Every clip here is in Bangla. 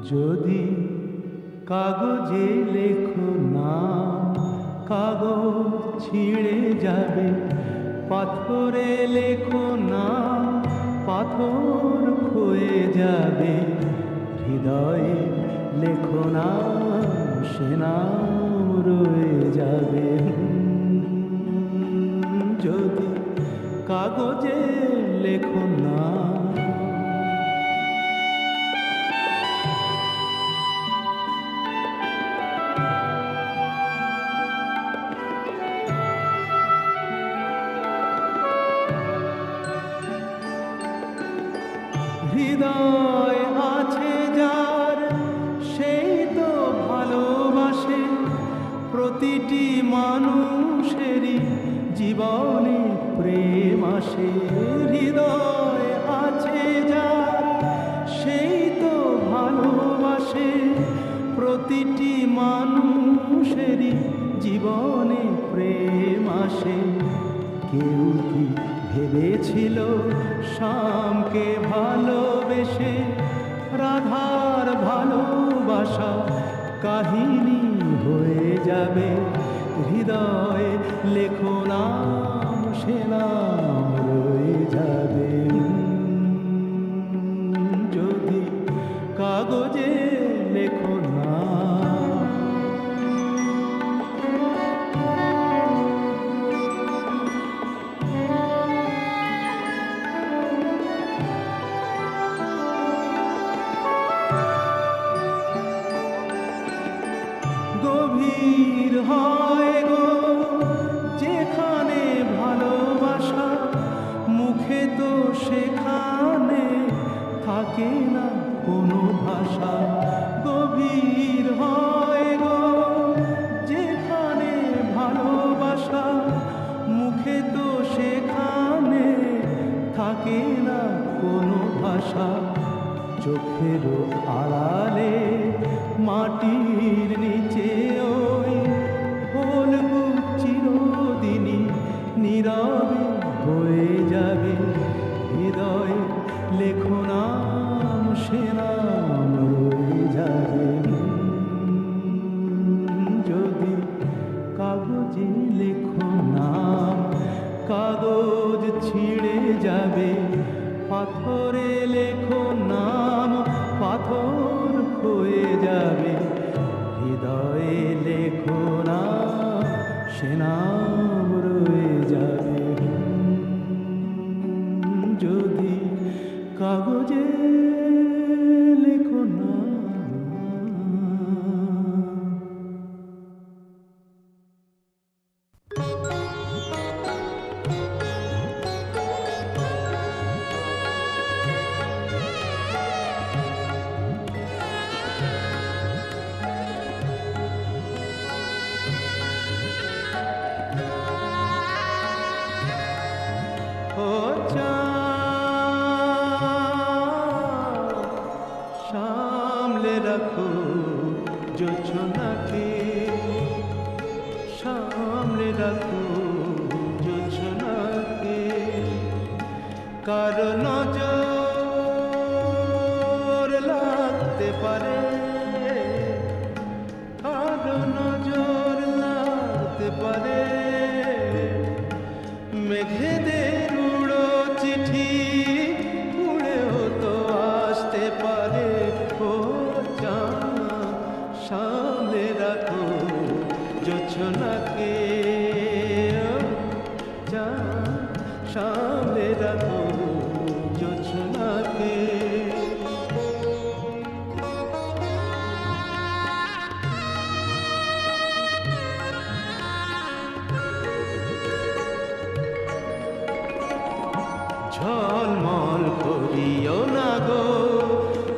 যদি কাগজে লেখো নাম, কাগজ ছিঁড়ে যাবে। পাথরে লেখো নাম, পাথর ক্ষয়ে যাবে। হৃদয়ে লেখো নাম, সে নাম রয়ে যাবে। যদি কাগজে লেখো নাম। হৃদয় আছে যার, সেই তো ভালোবাসে। প্রতিটি মানুষেরই জীবনে প্রেম আসে। হৃদয় আছে যার, সেই তো ভালোবাসে। প্রতিটি মানুষেরই জীবনে প্রেম আসে। কেউ কি ভেবেছিল শ্যামকে ভালোবেসে রাধার ভালোবাসা কাহিনী হয়ে যাবে? হৃদয়ে লেখো নাম, সে নাম রয়ে যাবে। যদি কাগজে লেখো নাম। গভীর হয় গো যেখানে ভালোবাসা, মুখে তো সেখানে থাকে না কোনো ভাষা। গভীর হয় গো যেখানে ভালোবাসা, মুখে তো সেখানে থাকে না কোনো ভাষা। চোখেরও আড়ালে মাটির নিচে ওই ফলগু চিরদিনই নীরবে হয়ে যাবে। হৃদয়ে লেখো নাম, সে নাম রয়ে যাবে। যদি কাগজে লেখো নাম, কাগজ ছিঁড়ে যাবে। পাথরে লেখো নাম, পাথর ক্ষয়ে যাবে। হৃদয়ে লেখো নাম, সে নাম রয়ে যাবে। যদি কাগজে লেখো নাম। সামলে রাখো জোছনাকে, সামলে রাখো জোছনাকে। কারো নজর লাগতে পারে, কারো নজর লাগতে পারে। মেঘেদের উড়ো চিঠি উড়েও তো আসতে পারে। ও চাঁদ সামলে রাখো জোছনাকে, চাঁদ সামলে রাখো জোছনাকে। ঝলমল করিও না গো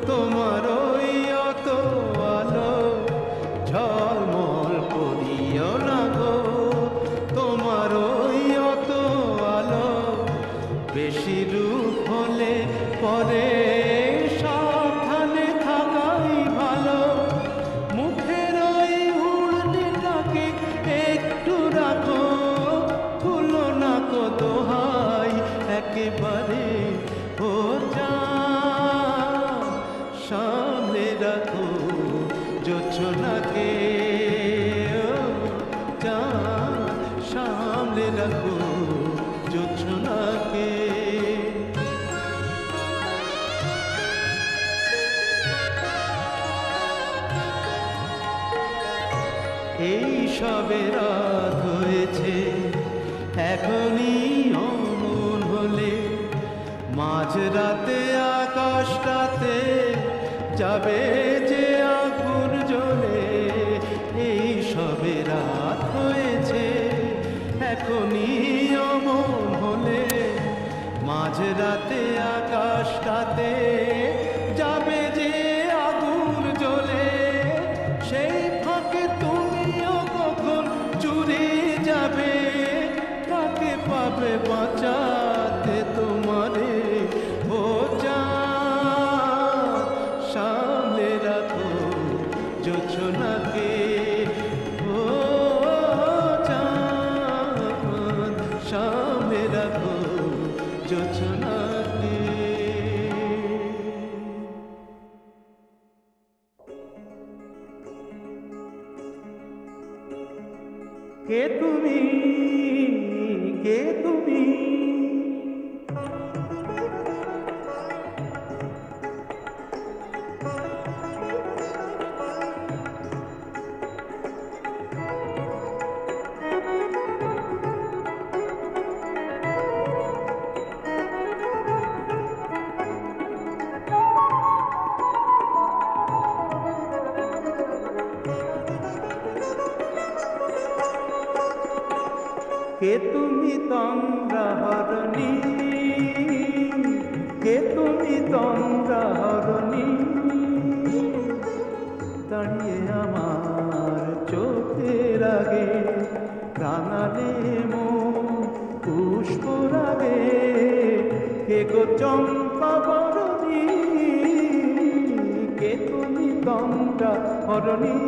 তোমার ওই অত আলো। ঝলমল করিও না গো তোমার ওই অত আলো। বেশি রূপ হলে পরে সাবধানে থাকাই ভালো। মুখের ওই উড়নিটাকে একটু রাখো, খুলো না কো দোহাই একেবারে। ও চাঁদ সামলে রাখো সবে রাত হয়েছে, এখনই অমন হলে মাঝরাতে আকাশটাতে যাবে যে আগুন জ্বলে। এই সবে রাত হয়েছে, এখনই অমন হলে মাঝরাতে আকাশটাতে যাবে যে আগুন জ্বলে। সেই ফাঁকে তুমিও কখন চুরি যাবে, কাকে পাবে বাঁচাতে তোমারে। ও চাঁদ সামলে রাখো জোছনাকে, ও চাঁদ সামলে রাখো জোছনাকে। কে তুমি, কে তুমি, কে তুমি তন্দ্রাহরণী, কে তুমি তন্দ্রাহরণী, দাঁড়িয়ে আমার চোখের আগে রাঙালে মন পুষ্প রাগে। কে গো চম্পা বরণী, কে তুমি তন্দ্রাহরণী,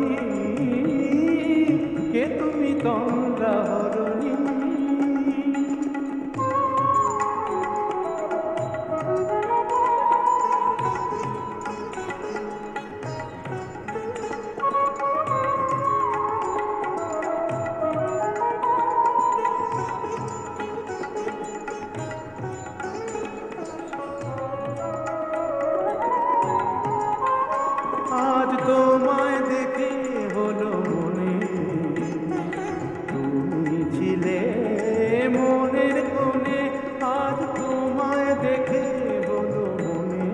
কে তুমি তন্দ্রাহরণী। আজ তোমায় দেখে হলো মনে, তুমি ছিলে মনের কোণে। আজ তোমায় দেখে হলো মনে,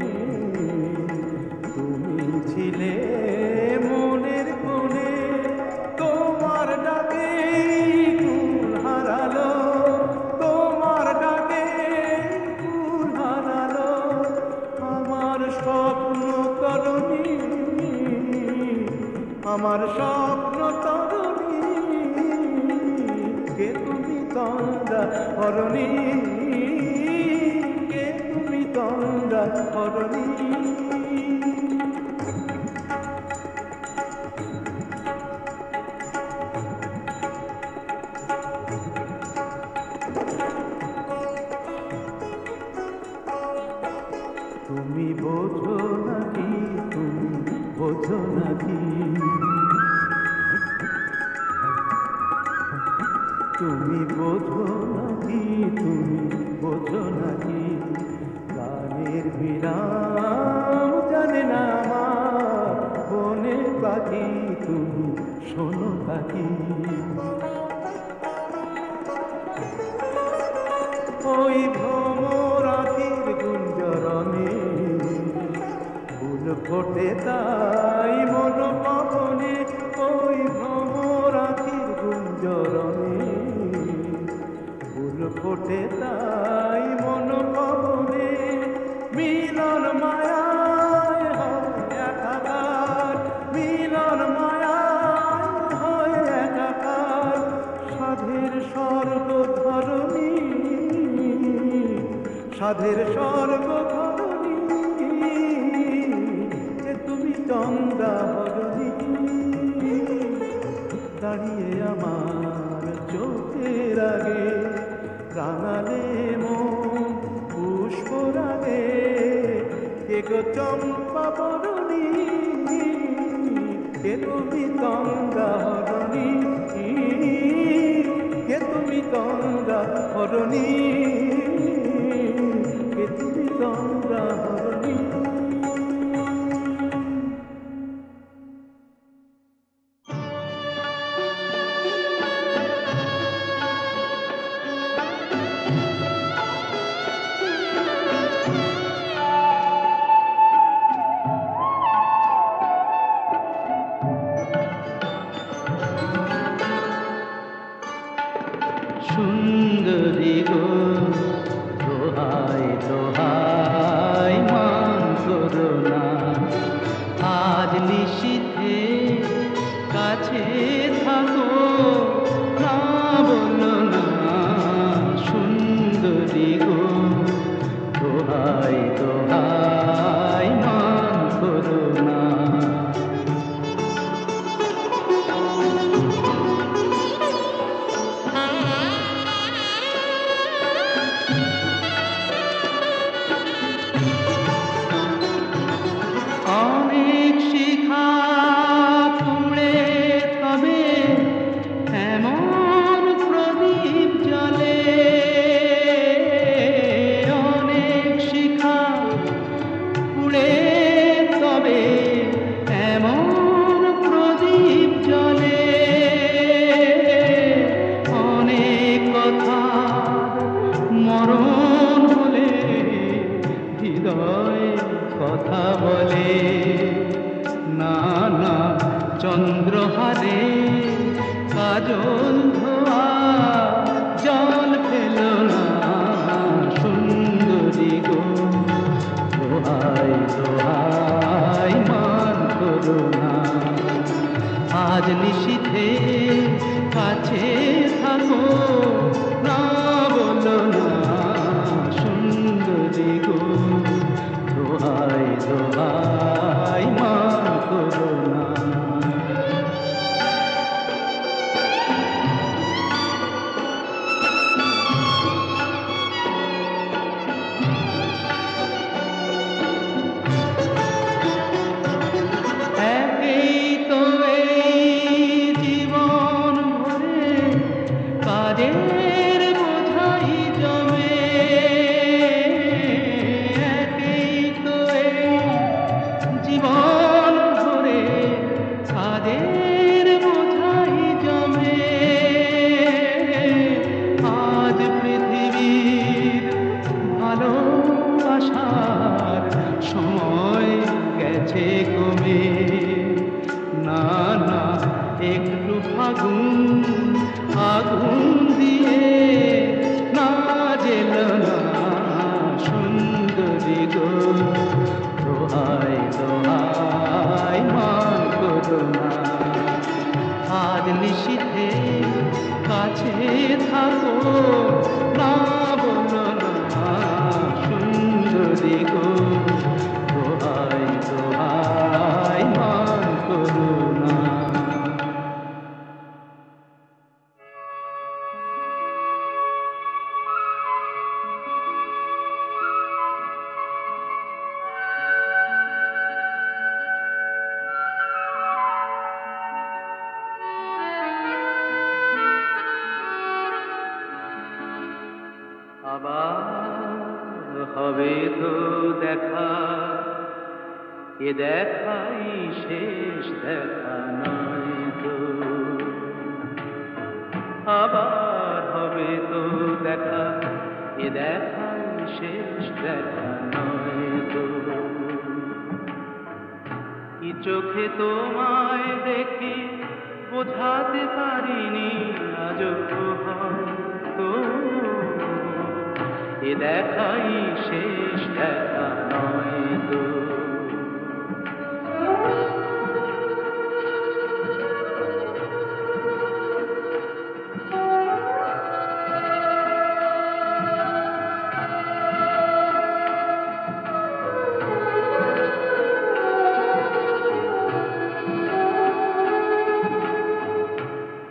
তুমি ছিলে মনের কোণে। তোমার ডাকে কুল হারালো, তোমার ডাকে কুল হারালো আমার স্বপ্ন তরণী, আমার স্বপ্ন তরণী। কে তুমি তন্দ্রাহরণী, কে তুমি তন্দ্রাহরণী। তুমি বোঝো নাকি, তুমি বোঝো নাকি, তুমি বোঝো নাকি, তুমি বোঝো নাকি। গানের বিরাম জানে না আমার বনে পাখি, তুমি শোনো পাখি। ওই ভ্রমর আখির গুঞ্জরণে ফুল ফোটে তাই মন পবনে। ওই ভ্রমর আখির গুঞ্জরণে ফুল ফোটে তাই মন পবনে। মিলন মায়ায় হয় একাকার, মিলন মায়ায় হয় একাকার। সাধের স্বর্গ ধরণী, সাধের স্বর্গ ধরণী। কে তুমি তন্দ্রাহরণী, দাঁড়িয়ে আমার চোখের আগে রাঙালে মন পুষ্প রাগে। কে গো চম্পা বরণী, কে তুমি তন্দ্রাহরণী, কে তুমি তন্দ্রাহরণী, কে তুমি তন্দ্রাহরণী। সুন্দরী গো, দোহাই দোহাই মান করো না। অনেক শিখা পুড়ে তবে এমন প্রদীপ জ্বলে, অনেক শিখা পুড়ে তবে এমন প্রদীপ জ্বলে, অনেক কথা মরণ হলে হৃদয় কথা বলে। না না চন্দ্রহারে কাজল ধোয়া জল ফেল না, সুন্দরী গো, দোহাই দোহাই মান করো না। আজ নিশীথে কাছে থাকো, না বলো না, সুন্দরী গো, দোহাই দোহাই মান করো না। একেই তো এই জীবন ভরে কাজের বোঝাই জমে, একেই তো এই জীবন ভরে কাজের বোঝাই জমে। আজ পৃথিবীর ভালোবাসার সময় গেছে কমে। না না একটু ফাগুন আগুন দিয়ে না জেল না, সুন্দরী গো, দোহাই দোহাই মান করো না। আজ নিশীথে কাছে থাকো, না বলো না, সুন্দরী গো, দোহাই দোহাই মান করো না। আবার হবে তো দেখা, এ দেখাই শেষ দেখা নয় তো। আবার হবে তো দেখা, এ দেখাই শেষ দেখা নয় তো। কি চোখে তোমায় দেখি বোঝাতে পারিনি আজও হয়তো, এ দেখাই শেষ দেখা নয় তো।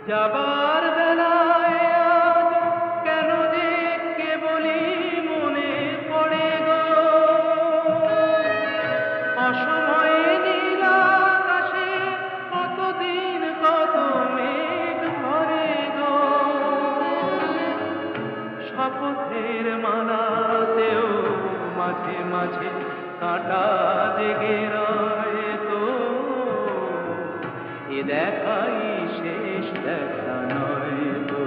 যাবার বেলায় আজ কেন যে কেবলই মনে পড়ে গো, অসময়ে নীল আকাশে কতদিন কত মেঘ ভরে গো। শপথের মালাতেও মাঝে মাঝে কাঁটা জেগে রয় তো, এ দেখাই শেষ দেখা নয় তো।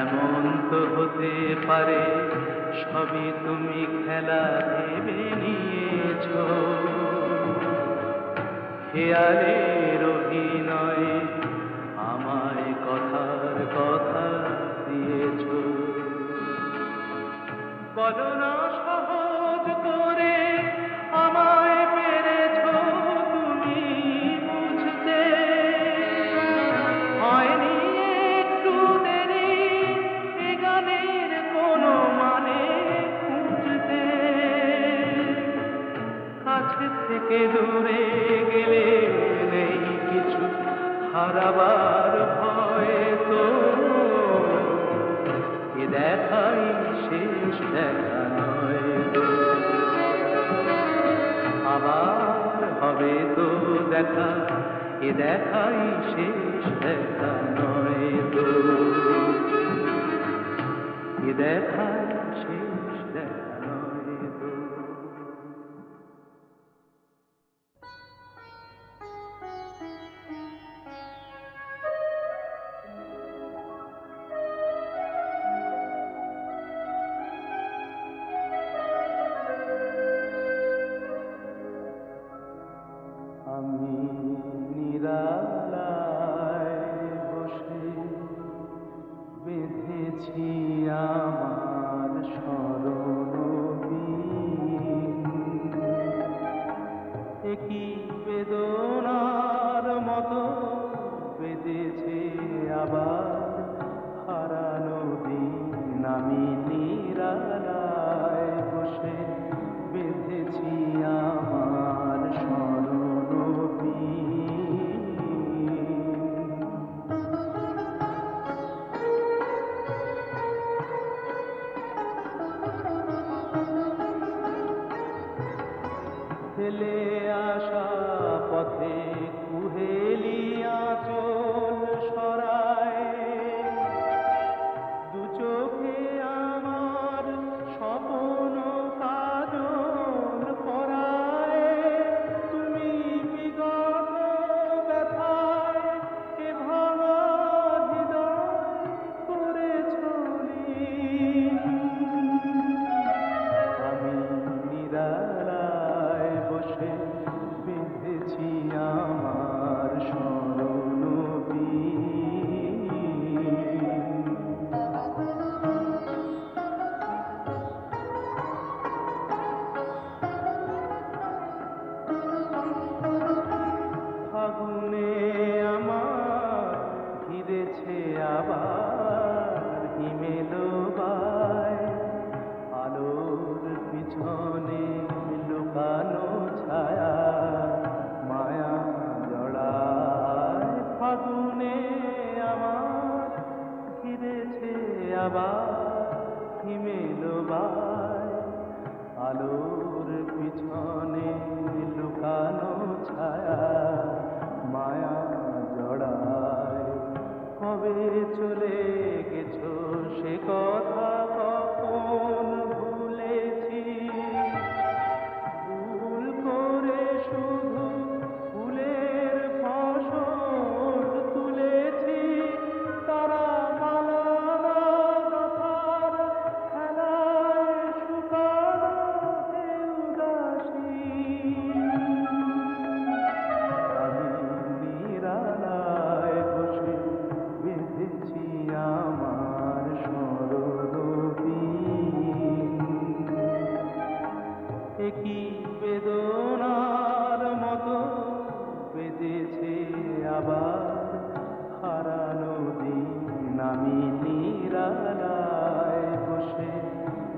এমন তো হতে পারে সবই তুমি খেলা ভেবে নিয়েছ, খেয়ালের অভিনয় আমায় কথার কথা দিয়েছ। বলো না সহজ করে আমায় পেরেছ তুমি বুঝতে, হয়নি একটু দেরি এ গানের কোনো মানে খুঁজতে, কাছে থেকে দূরে গেলে নেই কিছু হারাবার ভয় তো, এ দেখাই শেষ দেখা নয় তো, আবার হবে তো দেখা, এ দেখাই শেষ দেখা নয় তো, এ দেখাই শেষ দেখা নয় তো। আমি নিরালায় বসে বেঁধেছি আমার স্মরণবীণ, একই বেদনার মতো বেঁধেছে আবার হারানো দিন। আমি নিরালায় বসে বেঁধেছি আমার স্মরণবীণ। ফেলে আসা পথে কুহেলি আঁচল সরায়, দু চোখে আমার স্বপ্ন কাজল করায়, তুমি বিগত ব্যথায় এ ভাঙা হৃদয় করেছ লীন। আমি নিরালায় বসে বেঁধেছি আমার স্মরণবীণ। ফাগুনে আমার ঘিরেছে আবার হিমেলো বায়, আলোর পিছনে লুকানো ছায়া মায়া জড়ায়। ফাগুনে আমার ঘিরেছে আবার হিমেলো বায়, আলোর পিছনে লুকানো ছায়া মায়া জড়ায়। কবে চলে গেছো সে কথা কখন ভুলেছি, ভুল করে শুধু ফুলের ফসল তুলেছি, তারা মালা গাথার খেলায় শুকানো হে উদাসী। আমি নিরালায় বসে বেঁধেছি আমার স্মরণবীণ, একই বেদনার মতো বেঁধেছে আবার হারানো দিন। আমি নিরালায় বসে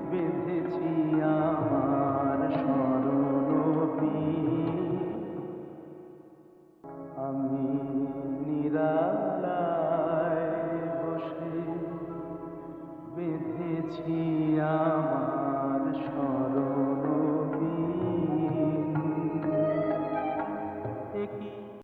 বেঁধেছি আমার স্মরণবীণ। আমি নিরালায় বসে বেঁধেছি আমার স্মরণ।